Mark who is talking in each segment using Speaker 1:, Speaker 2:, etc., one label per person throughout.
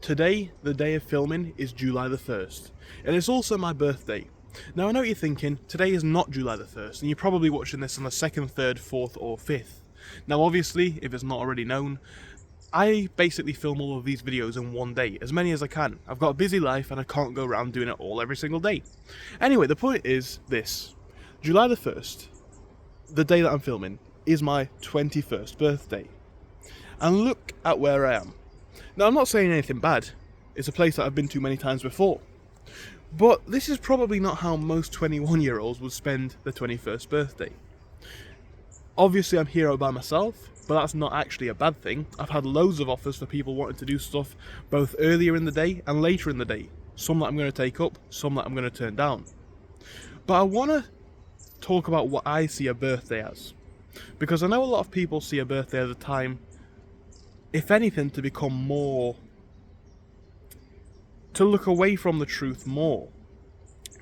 Speaker 1: Today, the day of filming, is July the 1st, and it's also my birthday. Now I know what you're thinking, today is not July the 1st, and you're probably watching this on the 2nd, 3rd, 4th or 5th. Now obviously, if it's not already known, I basically film all of these videos in one day, as many as I can. I've got a busy life and I can't go around doing it all every single day. Anyway, the point is this. July the 1st, the day that I'm filming, is my 21st birthday. And look at where I am. Now, I'm not saying anything bad. It's a place that I've been to many times before. But this is probably not how most 21-year-olds would spend their 21st birthday. Obviously, I'm here by myself, but that's not actually a bad thing. I've had loads of offers for people wanting to do stuff both earlier in the day and later in the day. Some that I'm going to take up, some that I'm going to turn down. But I want to talk about what I see a birthday as. Because I know a lot of people see a birthday as a time, if anything, to become more, to look away from the truth more.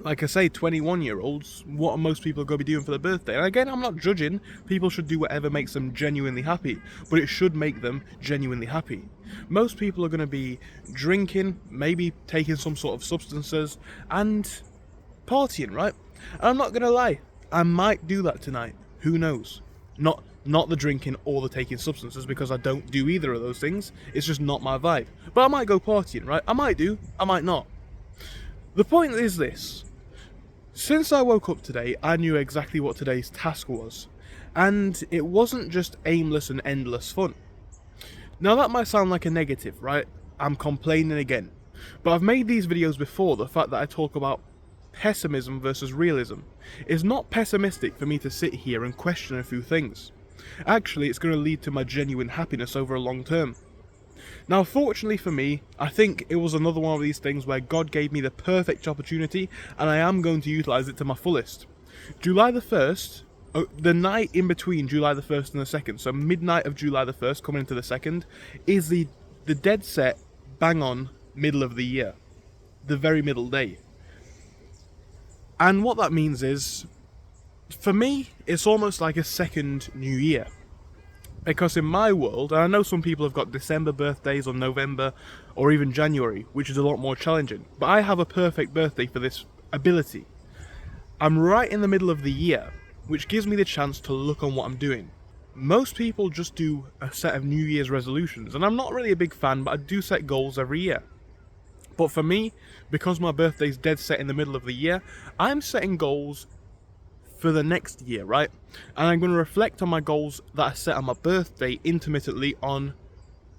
Speaker 1: Like I say, 21-year-olds, what are most people going to be doing for their birthday? And again, I'm not judging. People should do whatever makes them genuinely happy, but it should make them genuinely happy. Most people are going to be drinking, maybe taking some sort of substances, and partying, right? And I'm not going to lie, I might do that tonight. Who knows? Not the drinking or the taking substances, because I don't do either of those things. It's just not my vibe. But I might go partying, right? I might do, I might not. The point is this. Since I woke up today, I knew exactly what today's task was. And it wasn't just aimless and endless fun. Now that might sound like a negative, right? I'm complaining again. But I've made these videos before. The fact that I talk about pessimism versus realism is not pessimistic for me to sit here and question a few things. Actually, it's going to lead to my genuine happiness over a long term. Now, fortunately for me, I think it was another one of these things where God gave me the perfect opportunity, and I am going to utilise it to my fullest. July the 1st, the night in between July the 1st and the 2nd, so midnight of July the 1st coming into the 2nd, is the dead set, bang on, middle of the year. The very middle day. And what that means is, for me, it's almost like a second New Year. Because in my world, and I know some people have got December birthdays or November or even January, which is a lot more challenging, but I have a perfect birthday for this ability. I'm right in the middle of the year, which gives me the chance to look on what I'm doing. Most people just do a set of New Year's resolutions, and I'm not really a big fan, but I do set goals every year. But for me, because my birthday's dead set in the middle of the year, I'm setting goals for the next year, right? And I'm going to reflect on my goals that I set on my birthday intermittently on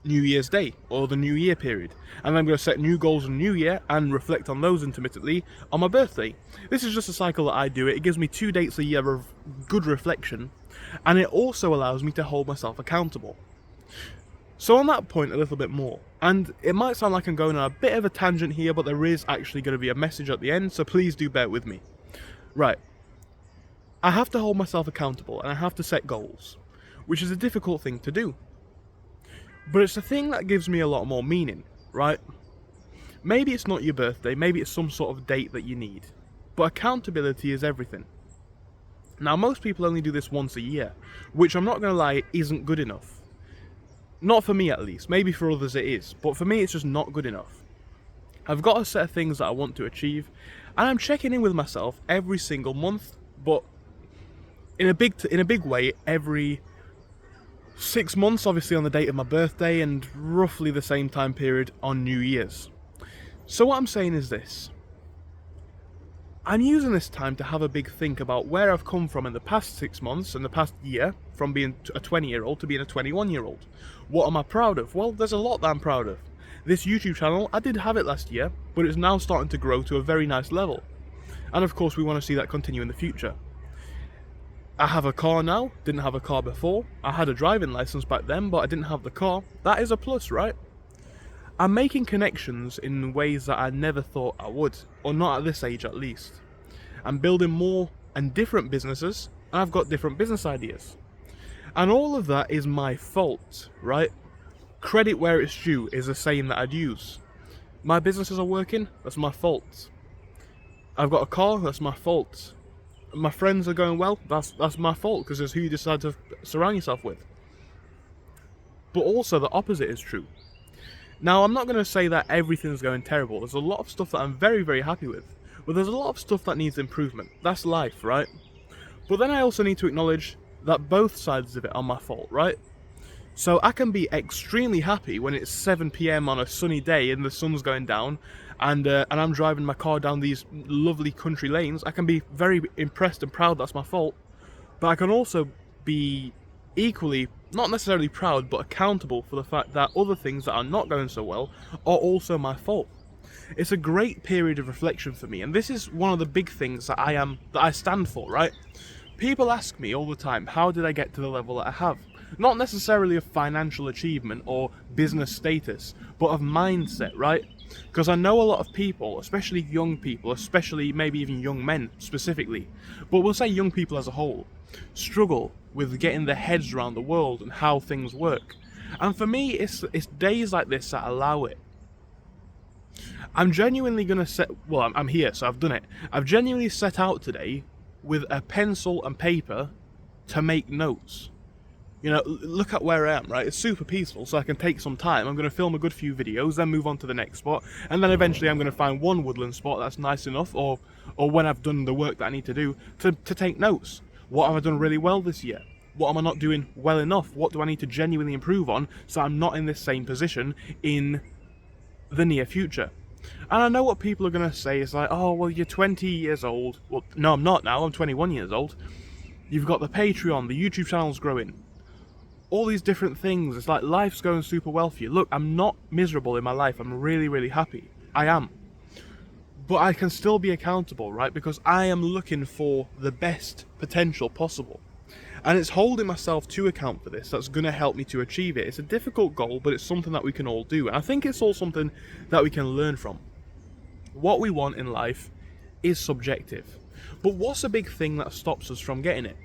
Speaker 1: New Year's Day, or the New Year period. And I'm going to set new goals in New Year and reflect on those intermittently on my birthday. This is just a cycle that I do. It gives me 2 dates a year of good reflection, and it also allows me to hold myself accountable. So on that point a little bit more, and it might sound like I'm going on a bit of a tangent here, but there is actually going to be a message at the end, so please do bear with me. Right. I have to hold myself accountable, and I have to set goals, which is a difficult thing to do. But it's a thing that gives me a lot more meaning, right? Maybe it's not your birthday, maybe it's some sort of date that you need, but accountability is everything. Now, most people only do this once a year, which I'm not going to lie, isn't good enough. Not for me at least, maybe for others it is, but for me it's just not good enough. I've got a set of things that I want to achieve, and I'm checking in with myself every single month, but in a big way, every 6 months, obviously on the date of my birthday, and roughly the same time period on New Year's. So what I'm saying is this. I'm using this time to have a big think about where I've come from in the past 6 months and the past year, from being a 20-year-old to being a 21-year-old. What am I proud of? Well, there's a lot that I'm proud of. This YouTube channel, I did have it last year, but it's now starting to grow to a very nice level. And of course, we want to see that continue in the future. I have a car now, didn't have a car before. I had a driving license back then, but I didn't have the car. That is a plus, right? I'm making connections in ways that I never thought I would, or not at this age at least. I'm building more and different businesses, and I've got different business ideas. And all of that is my fault, right? Credit where it's due is a saying that I'd use. My businesses are working, that's my fault. I've got a car, that's my fault. My friends are going well, that's my fault, because it's who you decide to surround yourself with. But also the opposite is true. Now, I'm not going to say that everything's going terrible. There's a lot of stuff that I'm very, very happy with. But there's a lot of stuff that needs improvement. That's life, right? But then I also need to acknowledge that both sides of it are my fault, right? So I can be extremely happy when it's 7 p.m. on a sunny day and the sun's going down, and I'm driving my car down these lovely country lanes. I can be very impressed and proud that's my fault. But I can also be equally, not necessarily proud, but accountable for the fact that other things that are not going so well are also my fault. It's a great period of reflection for me, and this is one of the big things that I stand for, right? People ask me all the time, how did I get to the level that I have? Not necessarily of financial achievement or business status, but of mindset, right? Because I know a lot of people, especially young people, especially maybe even young men specifically, but we'll say young people as a whole, struggle with getting their heads around the world and how things work. And for me, it's days like this that allow it. I'm genuinely going to I'm here, so I've done it. I've genuinely set out today with a pencil and paper to make notes. You know, look at where I am, right? It's super peaceful, so I can take some time. I'm going to film a good few videos, then move on to the next spot, and then eventually I'm going to find one woodland spot that's nice enough, or when I've done the work that I need to do, to take notes. What have I done really well this year? What am I not doing well enough? What do I need to genuinely improve on so I'm not in this same position in the near future? And I know what people are going to say is like, oh, well, you're 20 years old. Well, no, I'm not now. I'm 21 years old. You've got the Patreon, the YouTube channel's growing. All these different things. It's like life's going super well for you. Look, I'm not miserable in my life. I'm really, really happy. I am. But I can still be accountable, right? Because I am looking for the best potential possible. And it's holding myself to account for this that's going to help me to achieve it. It's a difficult goal, but it's something that we can all do. And I think it's all something that we can learn from. What we want in life is subjective. But what's a big thing that stops us from getting it?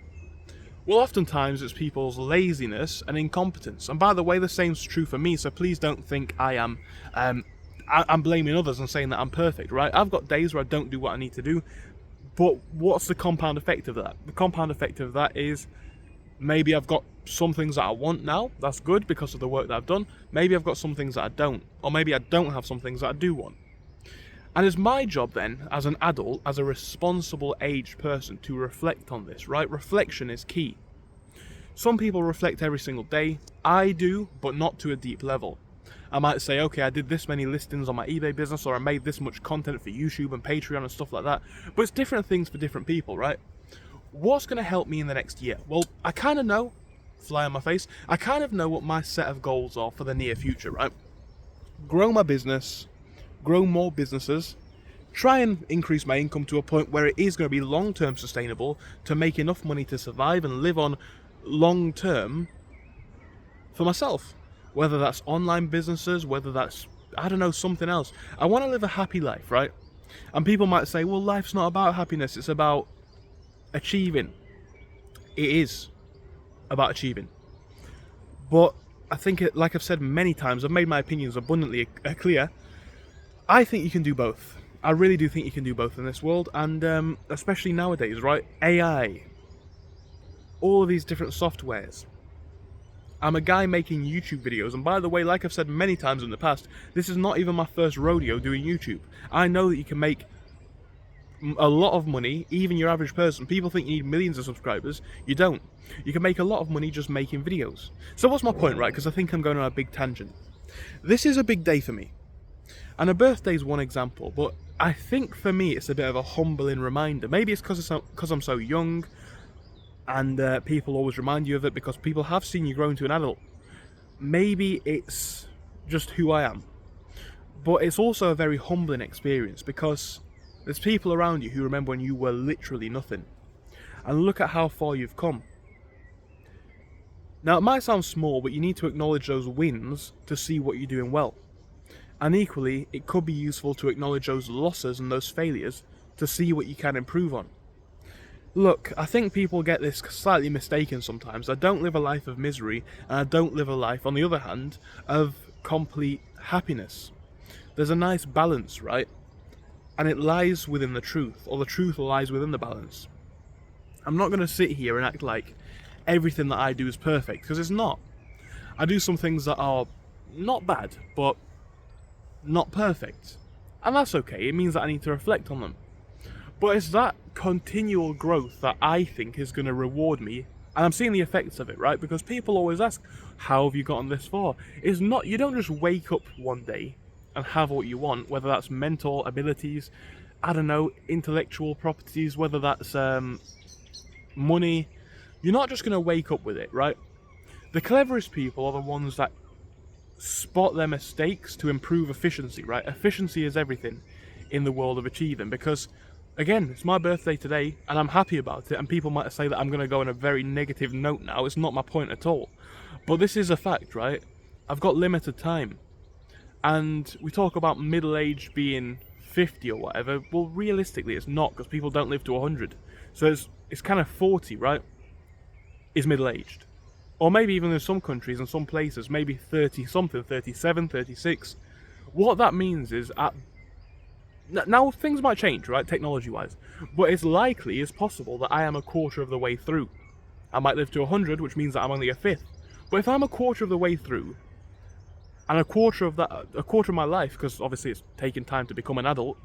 Speaker 1: Well, oftentimes it's people's laziness and incompetence. And by the way, the same's true for me, so please don't think I'm blaming others and saying that I'm perfect, right? I've got days where I don't do what I need to do, but what's the compound effect of that? The compound effect of that is maybe I've got some things that I want now, that's good because of the work that I've done. Maybe I've got some things that I don't, or maybe I don't have some things that I do want. And it's my job then, as an adult, as a responsible aged person, to reflect on this, right? Reflection is key. Some people reflect every single day. I do, but not to a deep level. I might say, okay, I did this many listings on my eBay business, or I made this much content for YouTube and Patreon and stuff like that. But it's different things for different people, right? What's going to help me in the next year? Well, I kind of know, fly on my face, I kind of know what my set of goals are for the near future, right? Grow my business, grow more businesses, try and increase my income to a point where it is going to be long-term sustainable to make enough money to survive and live on long-term for myself. Whether that's online businesses, whether that's, I don't know, something else. I want to live a happy life, right? And people might say, well, life's not about happiness, it's about achieving. It is about achieving. But I think, like I've said many times, I've made my opinions abundantly clear. I think you can do both. I really do think you can do both in this world, and especially nowadays, right? AI, all of these different softwares. I'm a guy making YouTube videos, and by the way, like I've said many times in the past, this is not even my first rodeo doing YouTube. I know that you can make a lot of money, even your average person. People think you need millions of subscribers. You don't. You can make a lot of money just making videos. So what's my point, right? Because I think I'm going on a big tangent. This is a big day for me. And a birthday is one example, but I think for me it's a bit of a humbling reminder. Maybe it's because I'm so young, and people always remind you of it because people have seen you grow into an adult. Maybe it's just who I am. But it's also a very humbling experience because there's people around you who remember when you were literally nothing. And look at how far you've come. Now, it might sound small, but you need to acknowledge those wins to see what you're doing well. And equally, it could be useful to acknowledge those losses and those failures to see what you can improve on. Look, I think people get this slightly mistaken sometimes. I don't live a life of misery, and I don't live a life, on the other hand, of complete happiness. There's a nice balance, right? And it lies within the truth, or the truth lies within the balance. I'm not going to sit here and act like everything that I do is perfect, because it's not. I do some things that are not bad, but not perfect. And that's okay, it means that I need to reflect on them. But it's that continual growth that I think is going to reward me. And I'm seeing the effects of it, right? Because people always ask, how have you gotten this far? It's not, you don't just wake up one day and have what you want, whether that's mental abilities, I don't know, intellectual properties, whether that's money. You're not just going to wake up with it, right? The cleverest people are the ones that spot their mistakes to improve efficiency, right? Efficiency is everything in the world of achieving, because again, it's my birthday today and I'm happy about it, and people might say that I'm going to go on a very negative note now. It's not my point at all. But this is a fact, right? I've got limited time. And we talk about middle age being 50 or whatever. Well, realistically it's not, because people don't live to 100. So it's kind of 40, right? Is middle-aged. Or maybe even in some countries and some places, maybe 30 something, 37, 36. What that means is, now things might change, right, technology-wise, but it's likely, it's possible that I am a quarter of the way through. I might live to 100, which means that I'm only a fifth. But if I'm a quarter of the way through, and a quarter of my life, because obviously it's taken time to become an adult,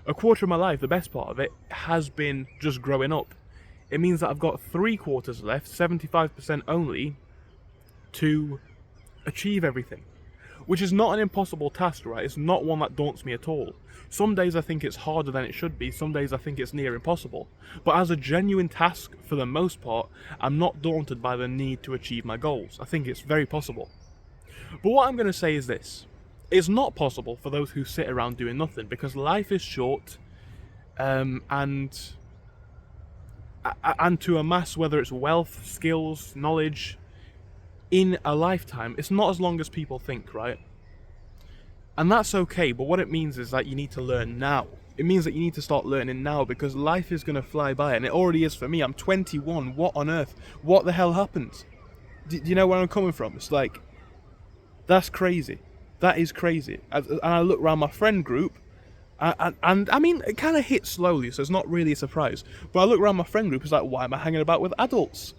Speaker 1: a quarter of my life, the best part of it, has been just growing up. It means that I've got 3/4 left, 75% only, to achieve everything. Which is not an impossible task, right? It's not one that daunts me at all. Some days I think it's harder than it should be, some days I think it's near impossible. But as a genuine task, for the most part, I'm not daunted by the need to achieve my goals. I think it's very possible. But what I'm going to say is this. It's not possible for those who sit around doing nothing, because life is short, and to amass, whether it's wealth, skills, knowledge, in a lifetime, it's not as long as people think, right? And that's okay, but what it means is that you need to learn now. It means that you need to start learning now, because life is going to fly by, and it already is for me. I'm 21, what on earth? What the hell happened? Do you know where I'm coming from? It's like, that's crazy. That is crazy. And I look around my friend group, and I mean, it kind of hits slowly, so it's not really a surprise. But I look around my friend group, it's like, why am I hanging about with adults?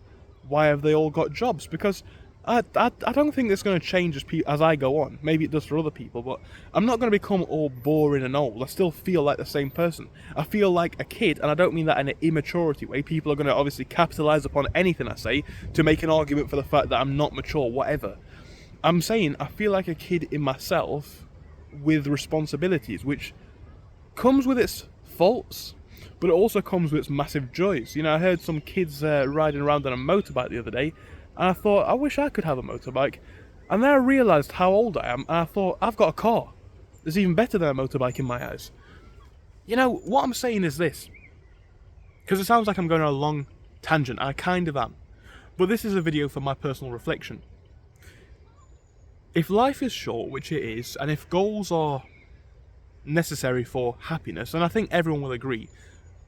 Speaker 1: Why have they all got jobs? Because I don't think it's going to change as I go on. Maybe it does for other people, but I'm not going to become all boring and old. I still feel like the same person. I feel like a kid, and I don't mean that in an immaturity way. People are going to obviously capitalise upon anything I say to make an argument for the fact that I'm not mature, whatever. I'm saying I feel like a kid in myself with responsibilities, which comes with its faults, but it also comes with its massive joys. You know, I heard some kids riding around on a motorbike the other day, and I thought, I wish I could have a motorbike. And then I realised how old I am, and I thought, I've got a car. It's even better than a motorbike in my eyes. You know, what I'm saying is this, because it sounds like I'm going on a long tangent, and I kind of am, but this is a video for my personal reflection. If life is short, which it is, and if goals are necessary for happiness, and I think everyone will agree,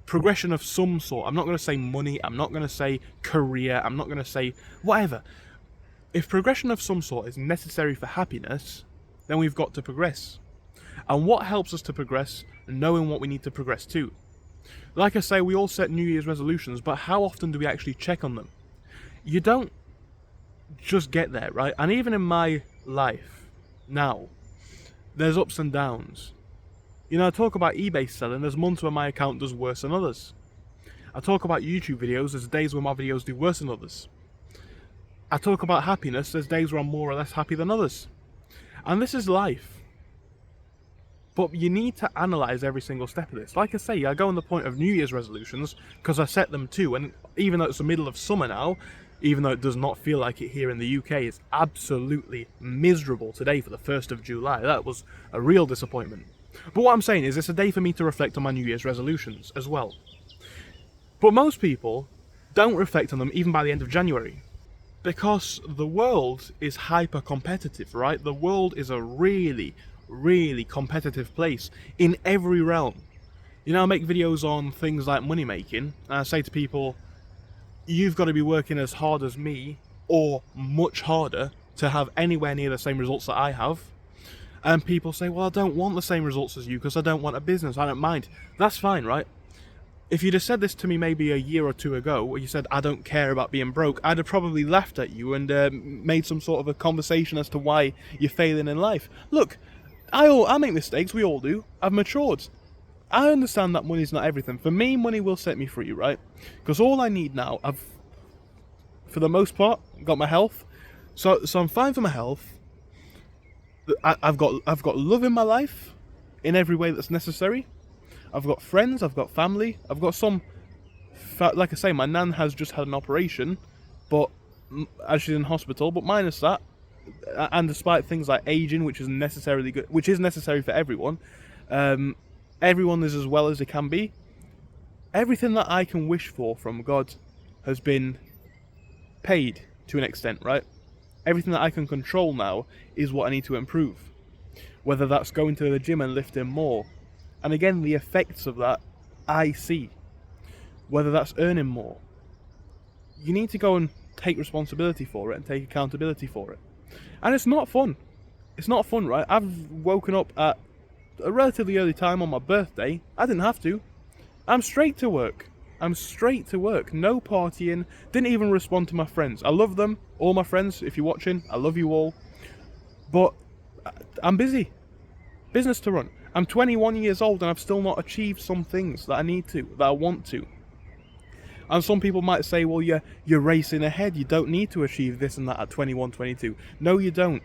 Speaker 1: progression of some sort, I'm not going to say money, I'm not going to say career, I'm not going to say whatever. If progression of some sort is necessary for happiness, then we've got to progress. And what helps us to progress? Knowing what we need to progress to. Like I say, we all set New Year's resolutions, but how often do we actually check on them? You don't just get there, right? And even in my life now, there's ups and downs. You know, I talk about eBay selling, there's months where my account does worse than others. I talk about YouTube videos, there's days where my videos do worse than others. I talk about happiness, there's days where I'm more or less happy than others. And this is life. But you need to analyse every single step of this. Like I say, I go on the point of New Year's resolutions, because I set them too, and even though it's the middle of summer now, even though it does not feel like it here in the UK, it's absolutely miserable today for the 1st of July. That was a real disappointment. But what I'm saying is, it's a day for me to reflect on my New Year's resolutions as well. But most people don't reflect on them even by the end of January. Because the world is hyper-competitive, right? The world is a really, really competitive place in every realm. You know, I make videos on things like money making, and I say to people, you've got to be working as hard as me, or much harder, to have anywhere near the same results that I have. And people say, well, I don't want the same results as you because I don't want a business, I don't mind. That's fine, right? If you'd have said this to me maybe a year or two ago, where you said, I don't care about being broke, I'd have probably laughed at you and made some sort of a conversation as to why you're failing in life. Look, I make mistakes, we all do. I've matured. I understand that money's not everything. For me, money will set me free, right? Because all I need now, for the most part, got my health. So I'm fine for my health. I've got love in my life, in every way that's necessary. I've got friends, I've got family, I've got some. Like I say, my nan has just had an operation, but as she's in hospital. But minus that, and despite things like aging, which is necessarily good, which is necessary for everyone, everyone is as well as they can be. Everything that I can wish for from God has been paid to an extent, right? Everything that I can control now is what I need to improve. Whether that's going to the gym and lifting more. And again, the effects of that I see. Whether that's earning more. You need to go and take responsibility for it and take accountability for it. And it's not fun. It's not fun, right? I've woken up at a relatively early time on my birthday. I didn't have to. I'm straight to work. No partying. Didn't even respond to my friends. I love them, all my friends. If you're watching, I love you all. But I'm busy. Business to run. I'm 21 years old and I've still not achieved some things that I need to, that I want to. And some people might say, well, you're racing ahead. You don't need to achieve this and that at 21, 22. No, you don't.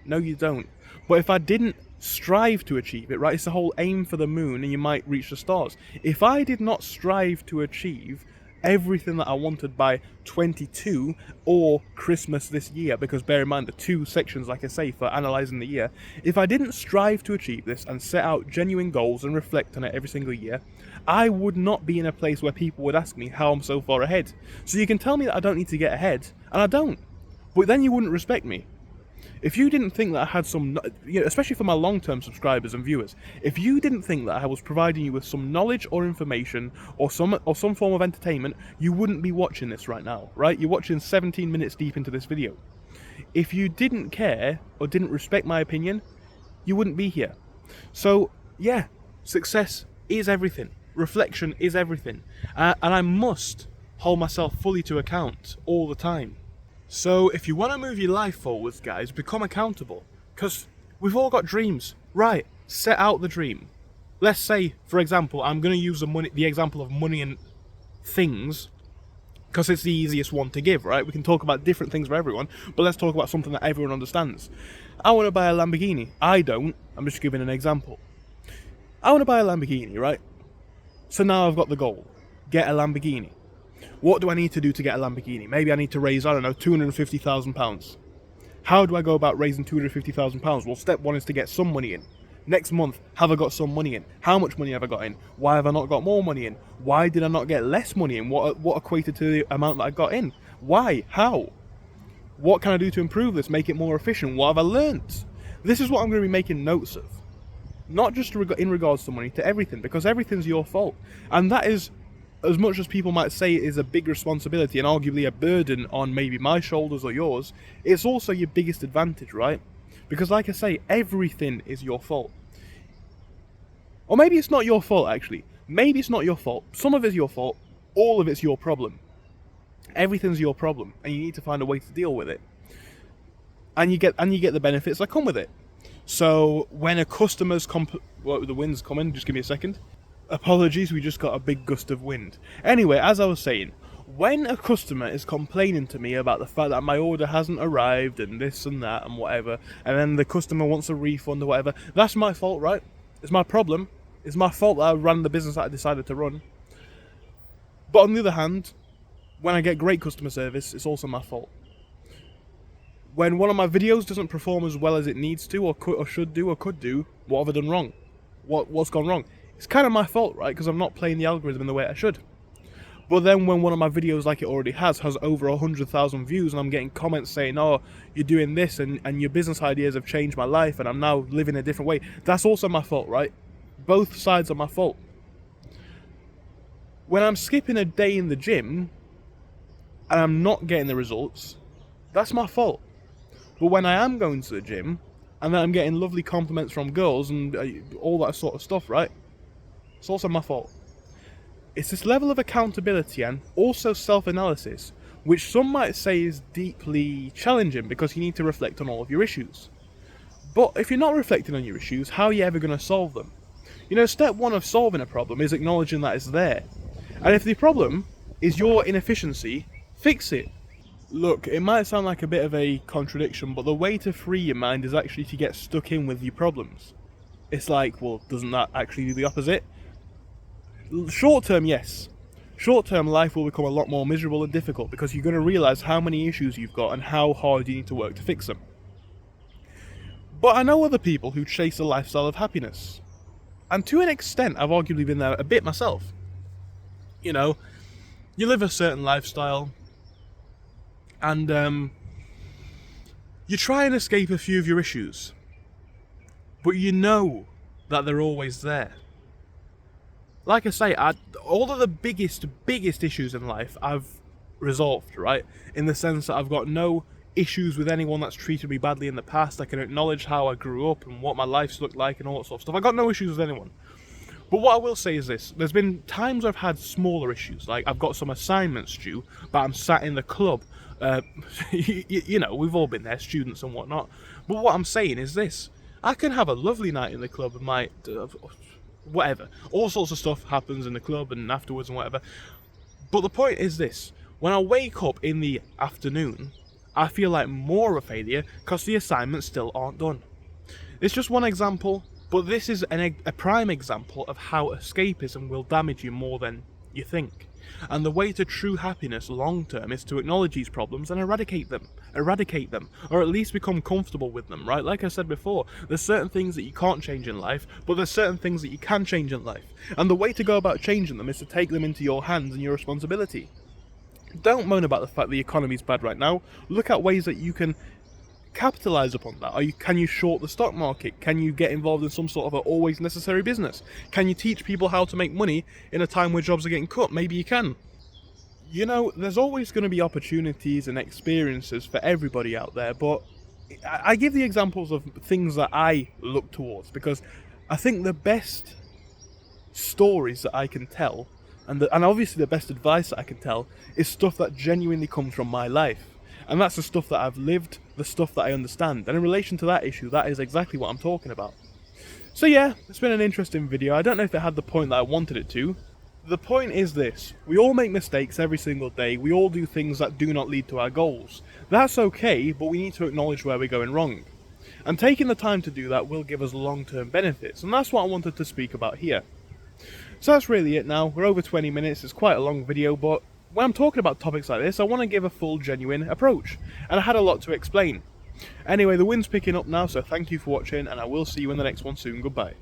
Speaker 1: But if I didn't strive to achieve it, right? It's the whole aim for the moon and you might reach the stars. If I did not strive to achieve everything that I wanted by 22 or Christmas this year, because bear in mind the two sections, like I say, for analysing the year, if I didn't strive to achieve this and set out genuine goals and reflect on it every single year, I would not be in a place where people would ask me how I'm so far ahead. So you can tell me that I don't need to get ahead, and I don't. But then you wouldn't respect me. If you didn't think that I had some, especially for my long-term subscribers and viewers, if you didn't think that I was providing you with some knowledge or information or some form of entertainment, you wouldn't be watching this right now, right? You're watching 17 minutes deep into this video. If you didn't care or didn't respect my opinion, you wouldn't be here. So, yeah, success is everything. Reflection is everything. And I must hold myself fully to account all the time. So if you want to move your life forwards, guys, become accountable. Because we've all got dreams. Right, set out the dream. Let's say, for example, I'm going to use the example of money and things, because it's the easiest one to give, right? We can talk about different things for everyone, but let's talk about something that everyone understands. I want to buy a Lamborghini. I don't. I'm just giving an example. I want to buy a Lamborghini, right? So now I've got the goal. Get a Lamborghini. What do I need to do to get a Lamborghini? Maybe I need to raise, I don't know, £250,000. How do I go about raising £250,000? Well, step one is to get some money in. Next month, have I got some money in? How much money have I got in? Why have I not got more money in? Why did I not get less money in? What equated to the amount that I got in? Why? How? What can I do to improve this? Make it more efficient? What have I learnt? This is what I'm going to be making notes of. Not just in regards to money, to everything, because everything's your fault. And that is, as much as people might say it is a big responsibility and arguably a burden on maybe my shoulders or yours, it's also your biggest advantage, right? Because like I say, everything is your fault. Or maybe it's not your fault, actually. Maybe it's not your fault. Some of it's your fault. All of it's your problem. Everything's your problem, and you need to find a way to deal with it. And you get the benefits that come with it. So when a customer's the wind's coming, just give me a second. Apologies, we just got a big gust of wind. Anyway, as I was saying, when a customer is complaining to me about the fact that my order hasn't arrived and this and that and whatever, and then the customer wants a refund or whatever, that's my fault, right? It's my problem. It's my fault that I ran the business that I decided to run. But on the other hand, when I get great customer service, it's also my fault. When one of my videos doesn't perform as well as it needs to, or should do, or could do, what have I done wrong? What's gone wrong? It's kind of my fault, right? Because I'm not playing the algorithm in the way I should. But then when one of my videos, like it already has over 100,000 views, and I'm getting comments saying, oh, you're doing this, and your business ideas have changed my life, and I'm now living a different way, that's also my fault, right? Both sides are my fault. When I'm skipping a day in the gym, and I'm not getting the results, that's my fault. But when I am going to the gym, and then I'm getting lovely compliments from girls, and all that sort of stuff, right? It's also my fault. It's this level of accountability and also self-analysis, which some might say is deeply challenging because you need to reflect on all of your issues. But if you're not reflecting on your issues, how are you ever going to solve them? You know, step one of solving a problem is acknowledging that it's there. And if the problem is your inefficiency, fix it. Look, it might sound like a bit of a contradiction, but the way to free your mind is actually to get stuck in with your problems. It's like, well, doesn't that actually do the opposite? Short term, yes. Short term, life will become a lot more miserable and difficult because you're going to realise how many issues you've got and how hard you need to work to fix them. But I know other people who chase a lifestyle of happiness. And to an extent, I've arguably been there a bit myself. You know, you live a certain lifestyle, and you try and escape a few of your issues, but you know that they're always there. Like I say, all of the biggest issues in life I've resolved, right? In the sense that I've got no issues with anyone that's treated me badly in the past. I can acknowledge how I grew up and what my life's looked like and all that sort of stuff. I've got no issues with anyone. But what I will say is this. There's been times I've had smaller issues, like I've got some assignments due, but I'm sat in the club. You know, we've all been there, students and whatnot. But what I'm saying is this. I can have a lovely night in the club and might... whatever. All sorts of stuff happens in the club and afterwards and whatever. But the point is this. When I wake up in the afternoon, I feel like more of a failure because the assignments still aren't done. It's just one example, but this is a prime example of how escapism will damage you more than you think. And the way to true happiness long term is to acknowledge these problems and eradicate them, or at least become comfortable with them, right? Like I said before, there's certain things that you can't change in life, but there's certain things that you can change in life. And the way to go about changing them is to take them into your hands and your responsibility. Don't moan about the fact the economy's bad right now. Look at ways that you can capitalise upon that. Can you short the stock market? Can you get involved in some sort of an always necessary business? Can you teach people how to make money in a time where jobs are getting cut? Maybe you can. You know, there's always going to be opportunities and experiences for everybody out there, but I give the examples of things that I look towards because I think the best stories that I can tell and obviously the best advice that I can tell is stuff that genuinely comes from my life. And that's the stuff that I've lived, the stuff that I understand. And in relation to that issue, that is exactly what I'm talking about. So yeah, it's been an interesting video. I don't know if it had the point that I wanted it to. The point is this. We all make mistakes every single day. We all do things that do not lead to our goals. That's okay, but we need to acknowledge where we're going wrong. And taking the time to do that will give us long-term benefits. And that's what I wanted to speak about here. So that's really it now. We're over 20 minutes. It's quite a long video, but when I'm talking about topics like this, I want to give a full, genuine approach. And I had a lot to explain. Anyway, the wind's picking up now, so thank you for watching, and I will see you in the next one soon. Goodbye.